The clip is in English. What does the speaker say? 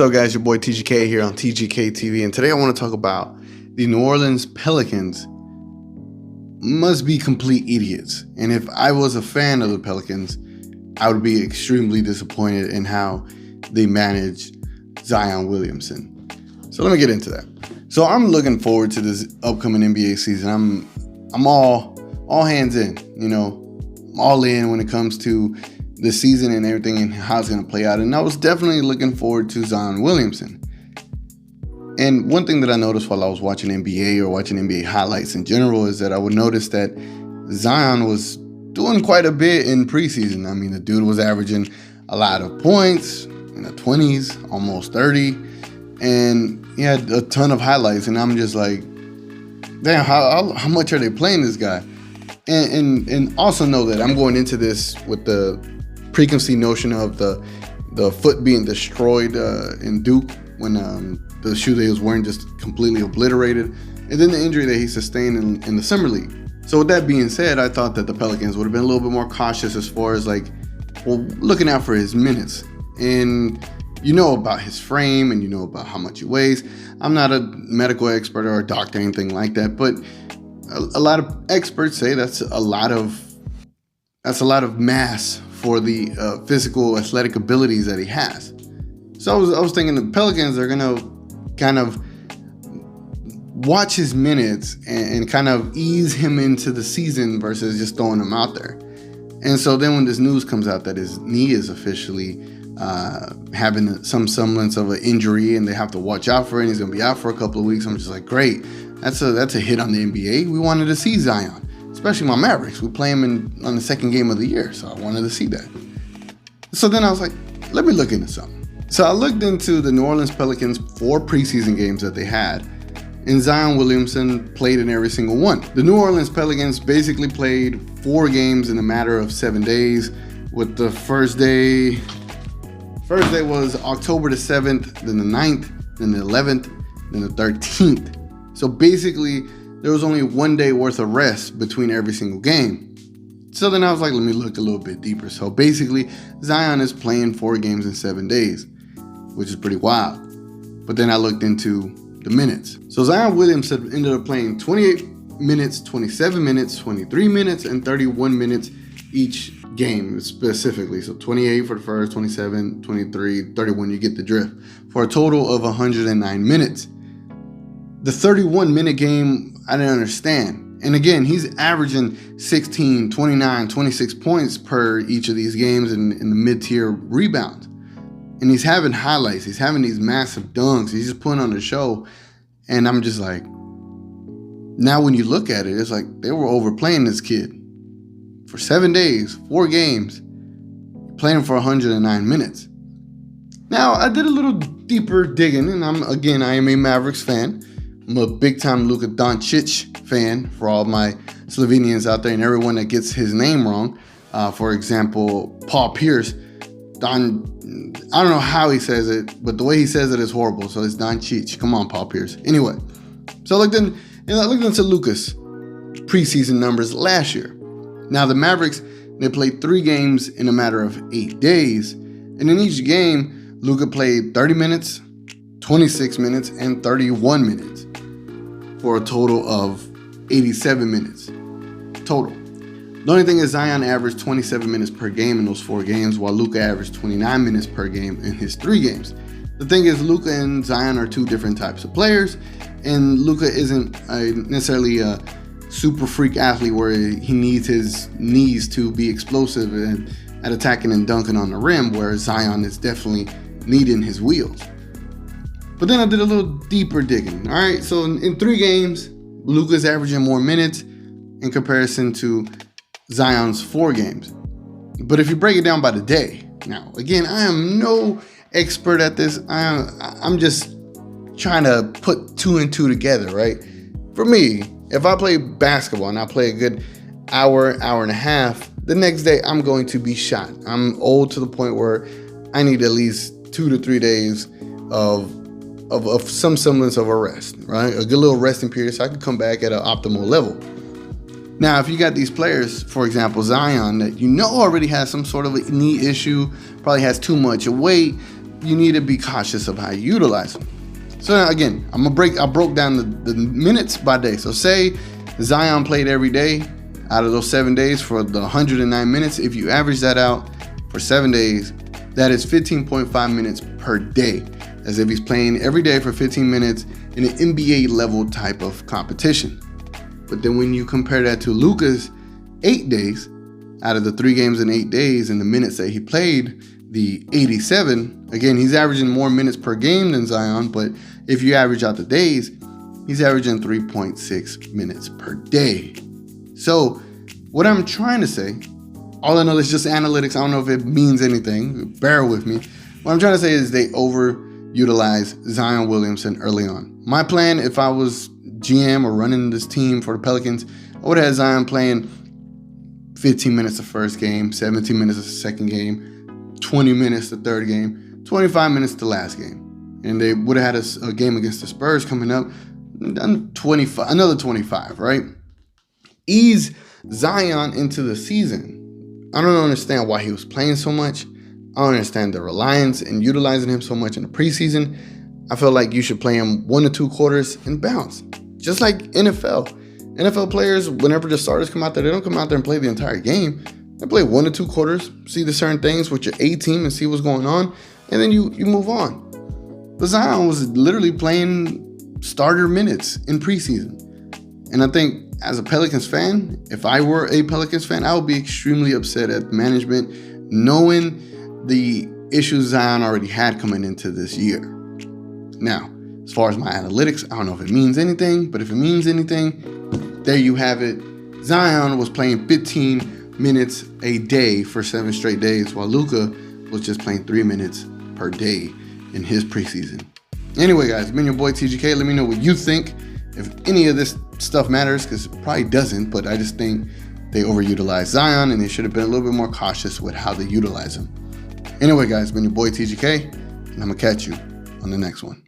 What's up, guys? Your boy TGK here on TGK TV, and today I want to talk about the New Orleans Pelicans must be complete idiots. And if I was a fan of the Pelicans, I would be extremely disappointed in how they managed Zion Williamson. So let me get into that. So I'm looking forward to this upcoming NBA season. I'm all hands in, I'm all in when it comes to the season and everything and how it's going to play out. And I was definitely looking forward to Zion Williamson. And one thing that I noticed while I was watching NBA or watching NBA highlights in general is that I would notice that Zion was doing quite a bit in preseason. I mean, the dude was averaging a lot of points in the 20s, almost 30. And he had a ton of highlights. And I'm just like, damn, how much are they playing this guy? And also know that I'm going into this with the preconceived notion of the foot being destroyed in Duke when the shoe that he was wearing just completely obliterated, and then the injury that he sustained in the summer league. So with that being said, I thought that the Pelicans would have been a little bit more cautious as far as looking out for his minutes. And you know about his frame and you know about how much he weighs. I'm not a medical expert or a doctor or anything like that, but a lot of experts say that's a lot of mass for the physical athletic abilities that he has. So I was thinking the Pelicans are gonna kind of watch his minutes and kind of ease him into the season versus just throwing him out there. And so then when this news comes out that his knee is officially having some semblance of an injury and they have to watch out for it, and he's gonna be out for a couple of weeks, I'm just like, great. That's a hit on the NBA. We wanted to see Zion, especially my Mavericks. We play him on the second game of the year, so I wanted to see that. So then I was like, let me look into something. So I looked into the New Orleans Pelicans 4 preseason games that they had, and Zion Williamson played in every single one. The New Orleans Pelicans basically played 4 games in a matter of 7 days, with the first day was October the 7th, then the 9th, then the 11th, then the 13th. So basically, there was only 1 day worth of rest between every single game. So then I was like, let me look a little bit deeper. So basically, Zion is playing 4 games in 7 days, which is pretty wild. But then I looked into the minutes. So Zion Williamson ended up playing 28 minutes, 27 minutes, 23 minutes, and 31 minutes each game specifically. So 28 for the first, 27, 23, 31, you get the drift, for a total of 109 minutes. The 31-minute game, I didn't understand. And again, he's averaging 16, 29, 26 points per each of these games in the mid-tier rebounds. And he's having highlights. He's having these massive dunks. He's just putting on a show. And I'm just like, now when you look at it, it's like they were overplaying this kid. For 7 days, 4 games, playing him for 109 minutes. Now, I did a little deeper digging, and I am a Mavericks fan. I'm a big-time Luka Doncic fan for all my Slovenians out there and everyone that gets his name wrong. For example, Paul Pierce. I don't know how he says it, but the way he says it is horrible. So it's Doncic. Come on, Paul Pierce. Anyway, so I looked into Luka's preseason numbers last year. Now, the Mavericks, they played 3 games in a matter of 8 days. And in each game, Luka played 30 minutes, 26 minutes, and 31 minutes, for a total of 87 minutes total. The only thing is Zion averaged 27 minutes per game in those 4 games, while Luka averaged 29 minutes per game in his 3 games. The thing is, Luka and Zion are 2 different types of players, and Luka isn't necessarily a super freak athlete where he needs his knees to be explosive and at attacking and dunking on the rim, where Zion is definitely needing his wheels. But then I did a little deeper digging. All right, so in 3 games, Luka's averaging more minutes in comparison to Zion's 4 games. But if you break it down by the day, now again, I am no expert at this. I'm just trying to put 2 and 2 together, right? For me, if I play basketball and I play a good hour and a half, the next day I'm going to be shot. I'm old to the point where I need at least 2 to 3 days of some semblance of a rest, right? A good little resting period so I can come back at an optimal level. Now, if you got these players, for example, Zion, that already has some sort of a knee issue, probably has too much weight, you need to be cautious of how you utilize them. So now, again, I broke down the minutes by day. So say Zion played every day out of those 7 days for the 109 minutes. If you average that out for 7 days, that is 15.5 minutes per day, as if he's playing every day for 15 minutes in an NBA level type of competition. But then when you compare that to Luka's 8 days, out of the 3 games in 8 days and the minutes that he played, the 87, again, he's averaging more minutes per game than Zion, but if you average out the days, he's averaging 3.6 minutes per day. So what I'm trying to say, all I know is just analytics. I don't know if it means anything. Bear with me. What I'm trying to say is they overutilize Zion Williamson early on. My plan, if I was GM or running this team for the Pelicans, I would have had Zion playing 15 minutes the first game, 17 minutes the second game, 20 minutes the third game, 25 minutes the last game. And they would have had a game against the Spurs coming up, another 25, right? Ease Zion into the season. I don't understand why he was playing so much. I don't understand the reliance and utilizing him so much in the preseason. I feel like you should play him 1 to 2 quarters and bounce. Just like NFL. NFL players, whenever the starters come out there, they don't come out there and play the entire game. They play 1 to 2 quarters, see the certain things with your A team and see what's going on, and then you move on. But Zion was literally playing starter minutes in preseason. And I think as a Pelicans fan, if I were a Pelicans fan, I would be extremely upset at management knowing the issues Zion already had coming into this year. Now, as far as my analytics, I don't know if it means anything, but if it means anything, there you have it. Zion was playing 15 minutes a day for 7 straight days, while Luka was just playing 3 minutes per day in his preseason. Anyway, guys, it's been your boy TGK. Let me know what you think. If any of this stuff matters, because it probably doesn't, but I just think they overutilize Zion and they should have been a little bit more cautious with how they utilize him. Anyway, guys, it's been your boy TGK, and I'm going to catch you on the next one.